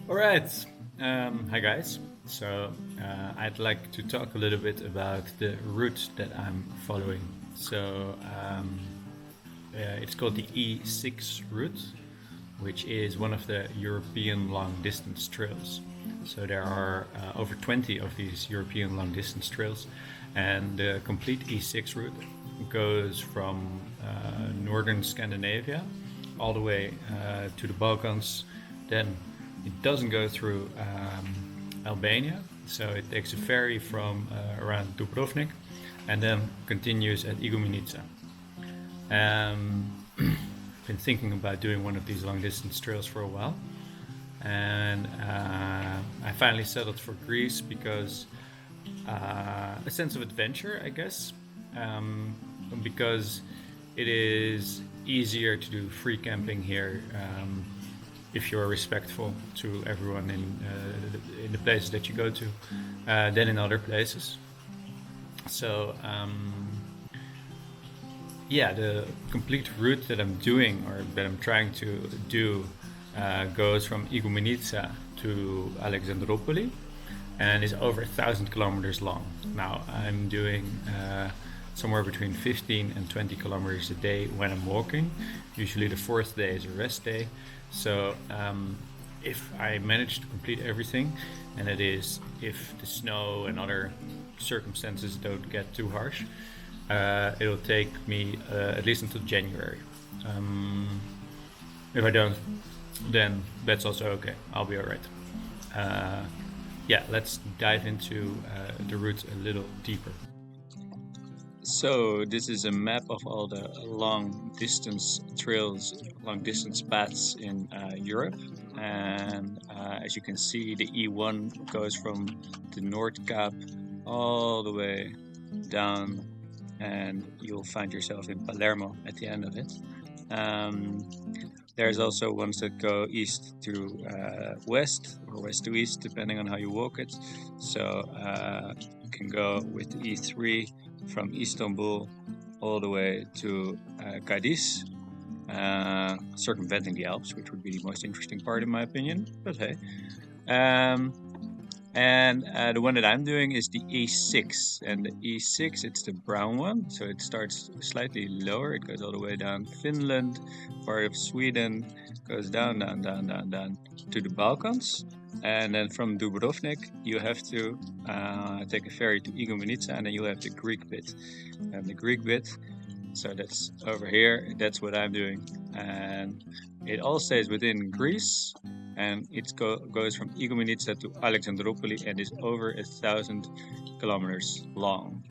All right. Hi, guys. So, I'd like to talk a little bit about the route that I'm following. So, it's called the E6 route, which is one of the European long distance trails. So, there are over 20 of these European long distance trails, and the complete E6 route goes from northern Scandinavia all the way to the Balkans, then it doesn't go through Albania, so it takes a ferry from around Dubrovnik and then continues at Igoumenitsa. Been thinking about doing one of these long distance trails for a while, and I finally settled for Greece because a sense of adventure, I guess, um, because it is easier to do free camping here if you're respectful to everyone in the places that you go to than in other places. So yeah, the complete route that I'm doing or that I'm trying to do goes from Igoumenitsa to Alexandropoli and is over 1,000 kilometers long. Now I'm doing somewhere between 15 and 20 kilometers a day when I'm walking. Usually the fourth day is a rest day. So if I manage to complete everything, and it is if the snow and other circumstances don't get too harsh, it'll take me at least until January. If I don't, then that's also okay. I'll be all right. Uh, yeah, let's dive into the route a little deeper. So this is a map of all the long distance trails, long distance paths in Europe. And as you can see, the E1 goes from the North Cape all the way down, and you'll find yourself in Palermo at the end of it. Um, there's also ones that go east to west or west to east, depending on how you walk it. So you can go with the E3 from Istanbul all the way to Cadiz, circumventing the Alps, which would be the most interesting part in my opinion. But hey. Um, and the one that I'm doing is the E6. And the E6, it's the brown one. So it starts slightly lower. It goes all the way down Finland, part of Sweden, goes down, down, down, down, down to the Balkans. And then from Dubrovnik, you have to take a ferry to Igoumenitsa, and then you have the Greek bit. And the Greek bit, so that's over here. That's what I'm doing. And it all stays within Greece, and it goes from Igoumenitsa to Alexandropoli and is over 1,000 kilometers long.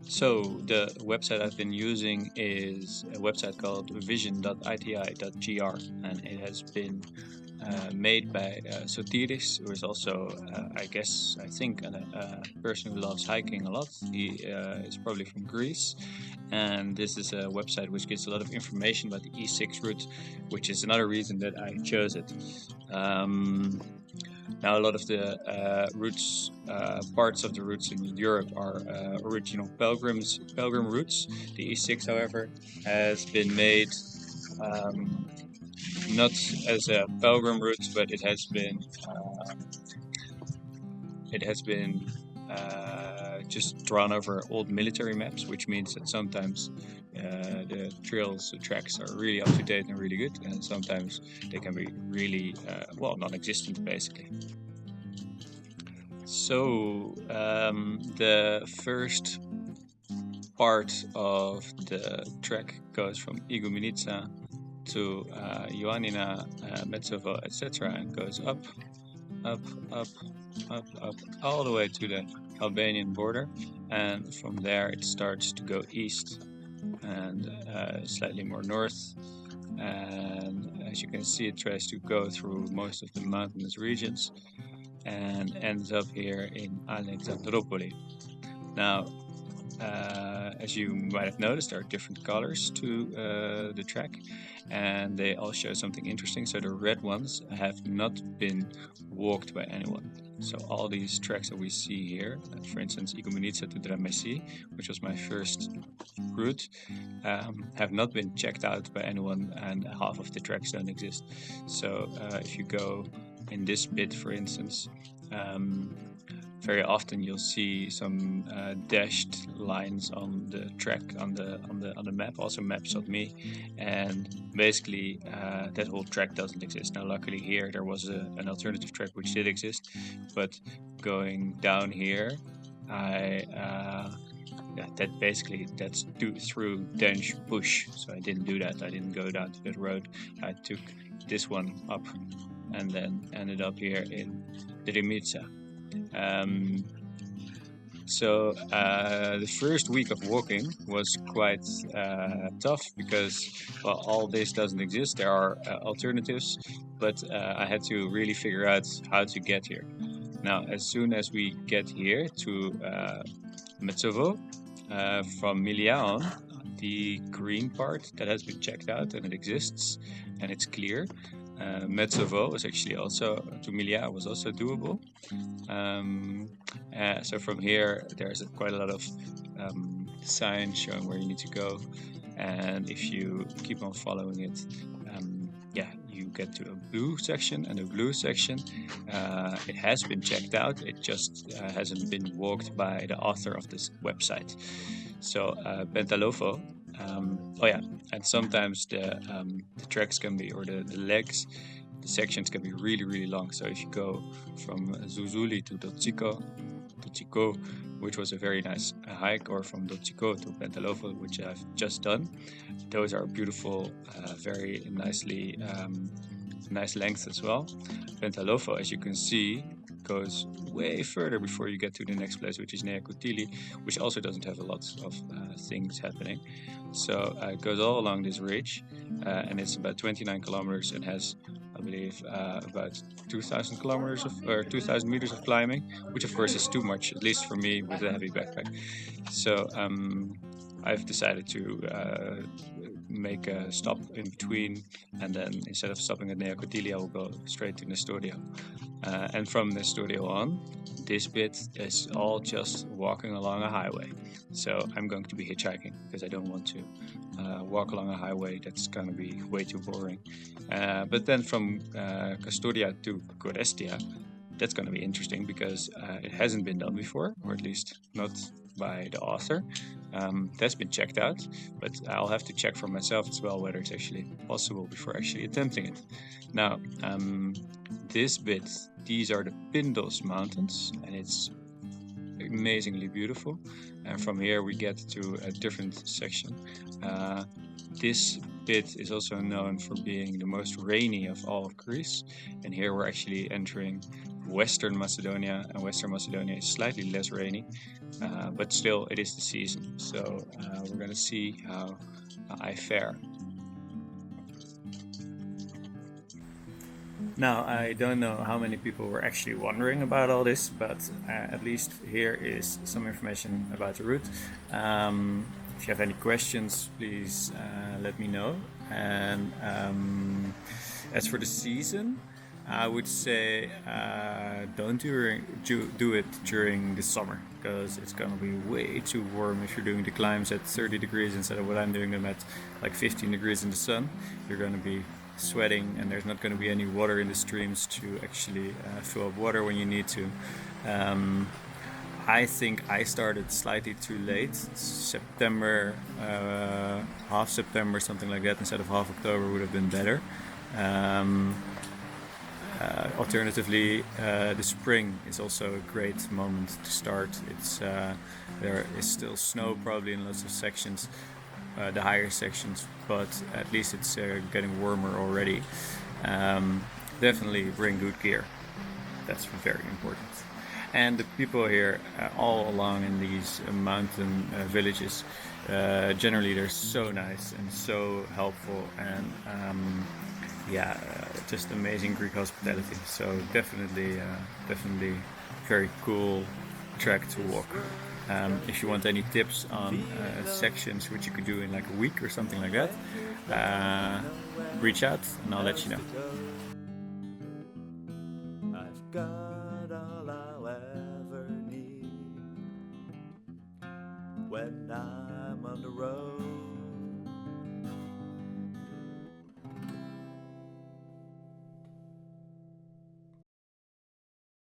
So the website I've been using is a website called vision.iti.gr, and it has been made by Sotiris, who is also, I think, a person who loves hiking a lot. He is probably from Greece, and this is a website which gives a lot of information about the E6 route, which is another reason that I chose it. Now, a lot of the routes, parts of the routes in Europe are original pilgrim routes. The E6, however, has been made not as a pilgrim route, but it has been just drawn over old military maps, which means that sometimes the trails, the tracks are really up to date and really good, and sometimes they can be really non-existent basically. So the first part of the trek goes from Igoumenitsa to Ioannina, Metsovo, etc., and goes up, up, up, up, all the way to the Albanian border, and from there it starts to go east and slightly more north. And as you can see, it tries to go through most of the mountainous regions and ends up here in Alexandropoli. Now, as you might have noticed, there are different colors to the track, and they all show something interesting. So the red ones have not been walked by anyone. So all these tracks that we see here, for instance, Igoumenitsa to Dramessi, which was my first route, have not been checked out by anyone, and half of the tracks don't exist. So if you go in this bit, for instance, very often you'll see some dashed lines on the track on the map, also maps.me, and basically that whole track doesn't exist. Now, luckily here there was an alternative track which did exist, but going down here, that's through Dench Bush, so I didn't do that. I didn't go down to that road. I took this one up and then ended up here in Drymitsa. So the first week of walking was quite tough because, well, all this doesn't exist. There are alternatives, but I had to really figure out how to get here. Now, as soon as we get here to Metsovo, from Milia on, the green part that has been checked out and it exists and it's clear. Metsovo was actually also, to Milia was also doable. So from here, there's quite a lot of signs showing where you need to go. And if you keep on following it, you get to a blue section, and the blue section, it has been checked out. It just hasn't been walked by the author of this website. So Pentalofo, and sometimes the tracks can be, or the legs, the sections can be really, really long. So if you go from Zuzuli to Dotsiko, which was a very nice hike, or from Dotsiko to Pentalofo, which I've just done, those are beautiful, very nicely, nice length as well. Pentalofo, as you can see, goes way further before you get to the next place, which is Nea Kotili, which also doesn't have a lot of things happening. So it goes all along this ridge, and it's about 29 kilometers and has, I believe, about 2,000 kilometers or 2,000 meters of climbing, which of course is too much, at least for me with a heavy backpack. So I've decided to make a stop in between, and then instead of stopping at Nea Kotili, I will go straight to Nestorio. And from Nestorio on, this bit is all just walking along a highway. So I'm going to be hitchhiking because I don't want to walk along a highway. That's going to be way too boring. But then from Custodia to Gorestia, that's going to be interesting because it hasn't been done before, or at least not by the author. That's been checked out, but I'll have to check for myself as well whether it's actually possible before actually attempting it. Now, this bit, these are the Pindos Mountains, and it's amazingly beautiful. And from here we get to a different section. This bit is also known for being the most rainy of all of Greece, and here we're actually entering Western Macedonia, and Western Macedonia is slightly less rainy, but still it is the season. So we're going to see how I fare. Now, I don't know how many people were actually wondering about all this, but at least here is some information about the route. If you have any questions, please let me know. And as for the season, I would say don't do it during the summer, because it's going to be way too warm if you're doing the climbs at 30 degrees instead of what I'm doing them at like 15 degrees in the sun. You're going to be sweating, and there's not going to be any water in the streams to actually fill up water when you need to. I think I started slightly too late, September, half September, something like that, instead of half October would have been better. Alternatively, the spring is also a great moment to start. There is still snow probably in lots of sections, the higher sections, but at least it's getting warmer already. Definitely bring good gear. That's very important. And the people here all along in these mountain villages, generally they're so nice and so helpful, and just amazing Greek hospitality. So definitely very cool track to walk. If you want any tips on sections which you could do in like a week or something like that, reach out and I'll let you know. I've got